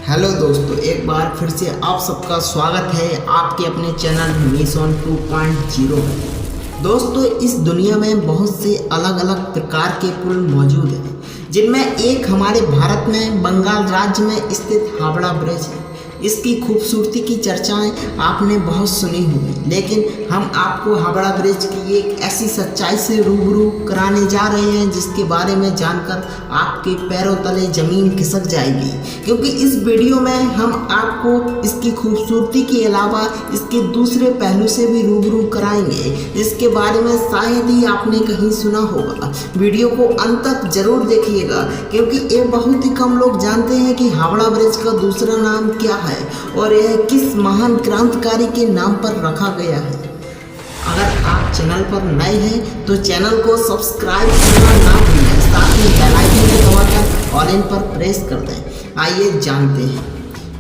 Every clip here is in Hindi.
हेलो दोस्तों, एक बार फिर से आप सबका स्वागत है आपके अपने चैनल मिशन 2.0 में। दोस्तों, इस दुनिया में बहुत से अलग अलग प्रकार के पुल मौजूद हैं, जिनमें एक हमारे भारत में बंगाल राज्य में स्थित हावड़ा ब्रिज है। इसकी खूबसूरती की चर्चाएं आपने बहुत सुनी होंगी, लेकिन हम आपको हावड़ा ब्रिज की एक ऐसी सच्चाई से रूबरू कराने जा रहे हैं जिसके बारे में जानकर आपके पैरों तले ज़मीन खिसक जाएगी। क्योंकि इस वीडियो में हम आपको इसकी खूबसूरती के अलावा इसके दूसरे पहलू से भी रूबरू कराएंगे, जिसके बारे में शायद ही आपने कहीं सुना होगा। वीडियो को अंत तक जरूर देखिएगा, क्योंकि ये बहुत ही कम लोग जानते हैं कि हावड़ा ब्रिज का दूसरा नाम क्या है और यह किस महान क्रांतिकारी के नाम पर रखा गया है। अगर आप चैनल पर नए हैं तो चैनल को सब्सक्राइब करना ना भूलें, साथ ही बेल आइकन को दबाकर ऑल इन पर प्रेस कर दें। आइए जानते हैं।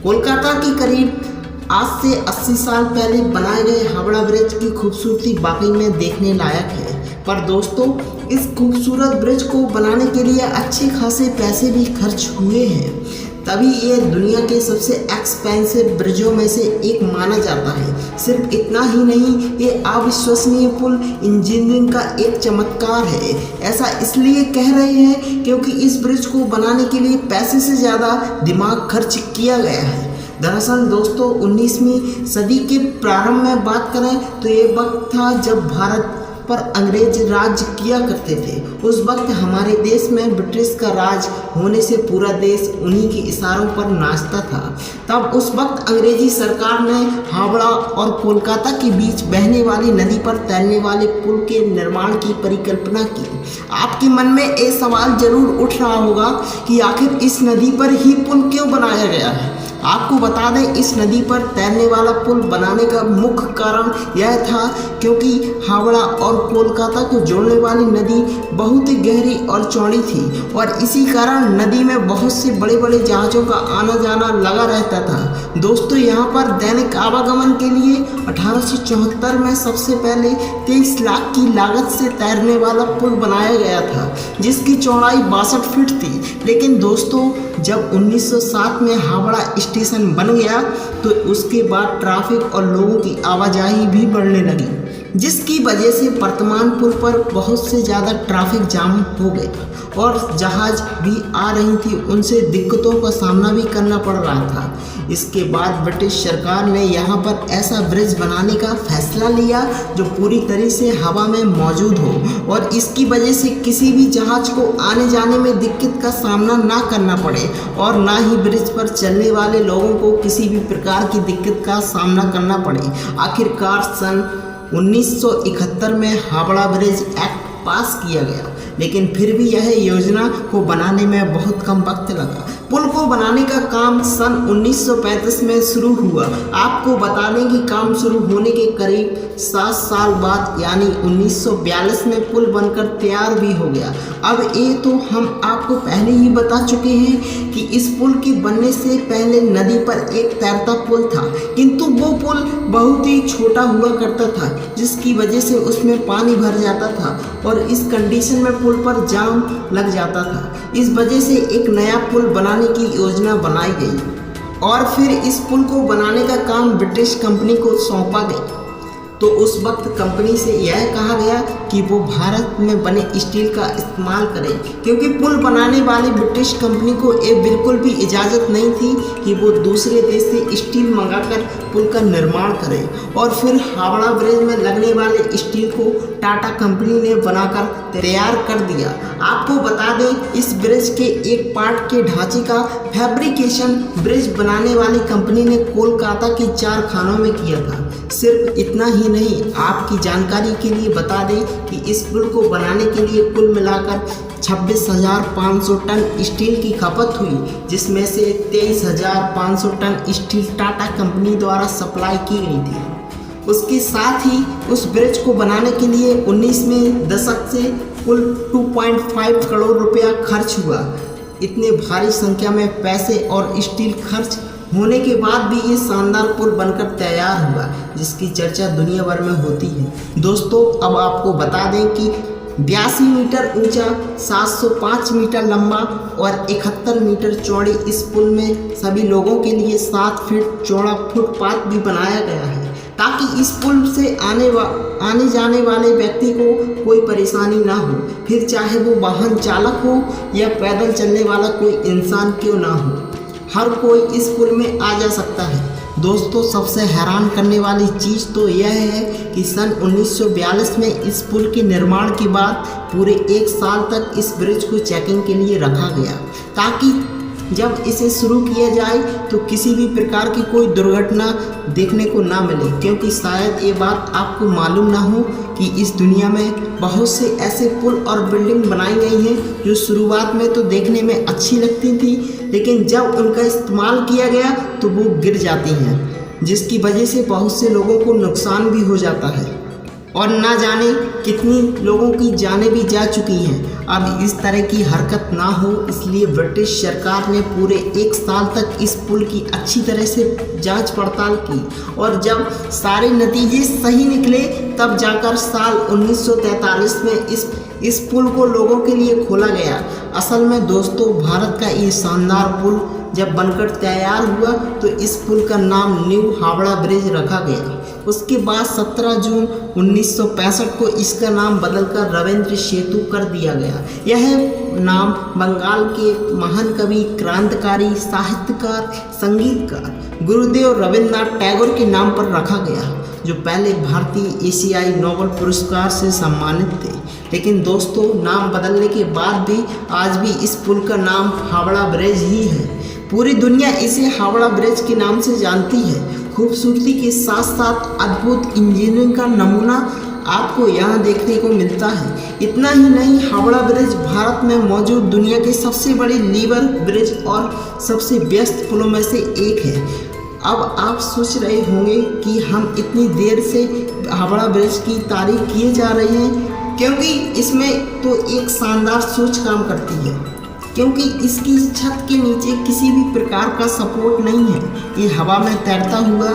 कोलकाता की करीब आज से 80 साल पहले बनाए गए हावड़ा ब्रिज की खूबसूरती वाकई में देखने लायक है। पर दोस्तों, इस खूबसूरत ब्रिज को बनाने के लिए अच्छे खासे पैसे भी खर्च हुए हैं, तभी ये दुनिया के सबसे एक्सपेंसिव ब्रिजों में से एक माना जाता है। सिर्फ इतना ही नहीं, ये अविश्वसनीय पुल इंजीनियरिंग का एक चमत्कार है। ऐसा इसलिए कह रहे हैं क्योंकि इस ब्रिज को बनाने के लिए पैसे से ज़्यादा दिमाग खर्च किया गया है। दरअसल दोस्तों, 19वीं सदी के प्रारंभ में बात करें तो ये वक्त था जब भारत पर अंग्रेज राज किया करते थे। उस वक्त हमारे देश में ब्रिटिश का राज होने से पूरा देश उन्हीं के इशारों पर नाचता था। तब उस वक्त अंग्रेजी सरकार ने हावड़ा और कोलकाता के बीच बहने वाली नदी पर तैरने वाले पुल के निर्माण की परिकल्पना की। आपके मन में ये सवाल जरूर उठ रहा होगा कि आखिर इस नदी पर ही पुल क्यों बनाया गया है। आपको बता दें, इस नदी पर तैरने वाला पुल बनाने का मुख्य कारण यह था क्योंकि हावड़ा और कोलकाता को जोड़ने वाली नदी बहुत ही गहरी और चौड़ी थी और इसी कारण नदी में बहुत से बड़े बड़े जहाज़ों का आना जाना लगा रहता था। दोस्तों, यहाँ पर दैनिक आवागमन के लिए 1874 में सबसे पहले 23 लाख की लागत से तैरने वाला पुल बनाया गया था, जिसकी चौड़ाई 62 फीट थी। लेकिन दोस्तों, जब 1907 में हावड़ा स्टेशन बन गया तो उसके बाद ट्रैफिक और लोगों की आवाजाही भी बढ़ने लगी, जिसकी वजह से वर्तमान पुल पर बहुत से ज़्यादा ट्रैफिक जाम हो गया और जहाज़ भी आ रही थी उनसे दिक्कतों का सामना भी करना पड़ रहा था। इसके बाद ब्रिटिश सरकार ने यहाँ पर ऐसा ब्रिज बनाने का फैसला लिया जो पूरी तरह से हवा में मौजूद हो और इसकी वजह से किसी भी जहाज़ को आने जाने में दिक्कत का सामना ना करना पड़े और ना ही ब्रिज पर चलने वाले लोगों को किसी भी प्रकार की दिक्कत का सामना करना पड़े। आखिरकार सन 1971 में हावड़ा ब्रिज एक्ट पास किया गया, लेकिन फिर भी यह योजना को बनाने में बहुत कम वक्त लगा। पुल को बनाने का काम सन 1935 में शुरू हुआ। आपको बता दें कि काम शुरू होने के करीब 7 साल बाद यानी 1942 में पुल बनकर तैयार भी हो गया। अब ये तो हम आपको पहले ही बता चुके हैं कि इस पुल के बनने से पहले नदी पर एक तैरता पुल था, किंतु वो पुल बहुत ही छोटा हुआ करता था, जिसकी वजह से उसमें पानी भर जाता था और इस कंडीशन में पुल पर जाम लग जाता था। इस वजह से एक नया पुल बनाने की योजना बनाई गई और फिर इस पुल को बनाने का काम ब्रिटिश कंपनी को सौंपा गया। तो उस वक्त कंपनी से यह कहा गया कि वो भारत में बने स्टील का इस्तेमाल करें, क्योंकि पुल बनाने वाली ब्रिटिश कंपनी को ये बिल्कुल भी इजाज़त नहीं थी कि वो दूसरे देश से स्टील मंगाकर पुल का निर्माण करें। और फिर हावड़ा ब्रिज में लगने वाले स्टील को टाटा कंपनी ने बनाकर तैयार कर दिया। आपको बता दें, इस ब्रिज के एक पार्ट के ढांचे का फैब्रिकेशन ब्रिज बनाने वाली कंपनी ने कोलकाता के 4 खानों में किया था। सिर्फ इतना ही नहीं, आपकी जानकारी के लिए बता दें कि इस पुल को बनाने के लिए कुल मिलाकर 26,500 टन स्टील की खपत हुई, जिसमें से 23,500 टन स्टील टाटा कंपनी द्वारा सप्लाई की गई थी। उसके साथ ही उस ब्रिज को बनाने के लिए 19वें दशक से कुल 2.5 करोड़ रुपया खर्च हुआ। इतने भारी संख्या में पैसे और स्टील खर्च होने के बाद भी ये शानदार पुल बनकर तैयार हुआ, जिसकी चर्चा दुनिया भर में होती है। दोस्तों, अब आपको बता दें कि 82 मीटर ऊंचा, 705 मीटर लंबा और 71 मीटर चौड़ी इस पुल में सभी लोगों के लिए 7 फीट चौड़ा फुटपाथ भी बनाया गया है, ताकि इस पुल से आने जाने वाले व्यक्ति को कोई परेशानी ना हो, फिर चाहे वो वाहन चालक हो या पैदल चलने वाला कोई इंसान क्यों ना हो, हर कोई इस पुल में आ जा सकता है। दोस्तों, सबसे हैरान करने वाली चीज़ तो यह है कि सन 1942 में इस पुल के निर्माण के बाद पूरे 1 साल तक इस ब्रिज को चेकिंग के लिए रखा गया, ताकि जब इसे शुरू किया जाए तो किसी भी प्रकार की कोई दुर्घटना देखने को ना मिले, क्योंकि शायद ये बात आपको मालूम ना हो कि इस दुनिया में बहुत से ऐसे पुल और बिल्डिंग बनाई गई हैं जो शुरुआत में तो देखने में अच्छी लगती थी, लेकिन जब उनका इस्तेमाल किया गया तो वो गिर जाती हैं, जिसकी वजह से बहुत से लोगों को नुकसान भी हो जाता है और ना जाने कितनी लोगों की जानें भी जा चुकी हैं। अब इस तरह की हरकत ना हो, इसलिए ब्रिटिश सरकार ने पूरे 1 साल तक इस पुल की अच्छी तरह से जांच पड़ताल की और जब सारे नतीजे सही निकले तब जाकर साल 1943 में इस पुल को लोगों के लिए खोला गया। असल में दोस्तों, भारत का ये शानदार पुल जब बनकर तैयार हुआ तो इस पुल का नाम न्यू हावड़ा ब्रिज रखा गया। उसके बाद 17 जून 1965 को इसका नाम बदलकर रविंद्र सेतु कर दिया गया। यह नाम बंगाल के महान कवि, क्रांतिकारी, साहित्यकार, संगीतकार गुरुदेव रविन्द्रनाथ टैगोर के नाम पर रखा गया, जो पहले भारतीय एशियाई नोबेल पुरस्कार से सम्मानित थे। लेकिन दोस्तों, नाम बदलने के बाद भी आज भी इस पुल का नाम हावड़ा ब्रिज ही है। पूरी दुनिया इसे हावड़ा ब्रिज के नाम से जानती है। खूबसूरती के साथ साथ अद्भुत इंजीनियरिंग का नमूना आपको यहाँ देखने को मिलता है। इतना ही नहीं, हावड़ा ब्रिज भारत में मौजूद दुनिया के सबसे बड़े लीवर ब्रिज और सबसे व्यस्त पुलों में से एक है। अब आप सोच रहे होंगे कि हम इतनी देर से हावड़ा ब्रिज की तारीफ किए जा रहे हैं, क्योंकि इसमें तो एक शानदार सोच काम करती है, क्योंकि इसकी छत के नीचे किसी भी प्रकार का सपोर्ट नहीं है। ये हवा में तैरता हुआ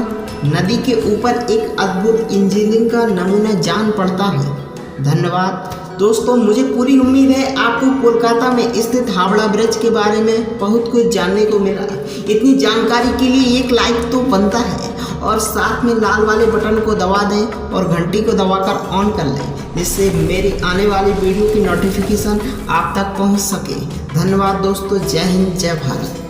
नदी के ऊपर एक अद्भुत इंजीनियरिंग का नमूना जान पड़ता है। धन्यवाद दोस्तों, मुझे पूरी उम्मीद है आपको कोलकाता में स्थित हावड़ा ब्रिज के बारे में बहुत कुछ जानने को मिला। इतनी जानकारी के लिए एक लाइक तो बनता है और साथ में लाल वाले बटन को दबा दें और घंटी को दबाकर ऑन कर लें, जिससे मेरी आने वाली वीडियो की नोटिफिकेशन आप तक पहुंच सके। धन्यवाद दोस्तों, जय हिंद, जय भारत।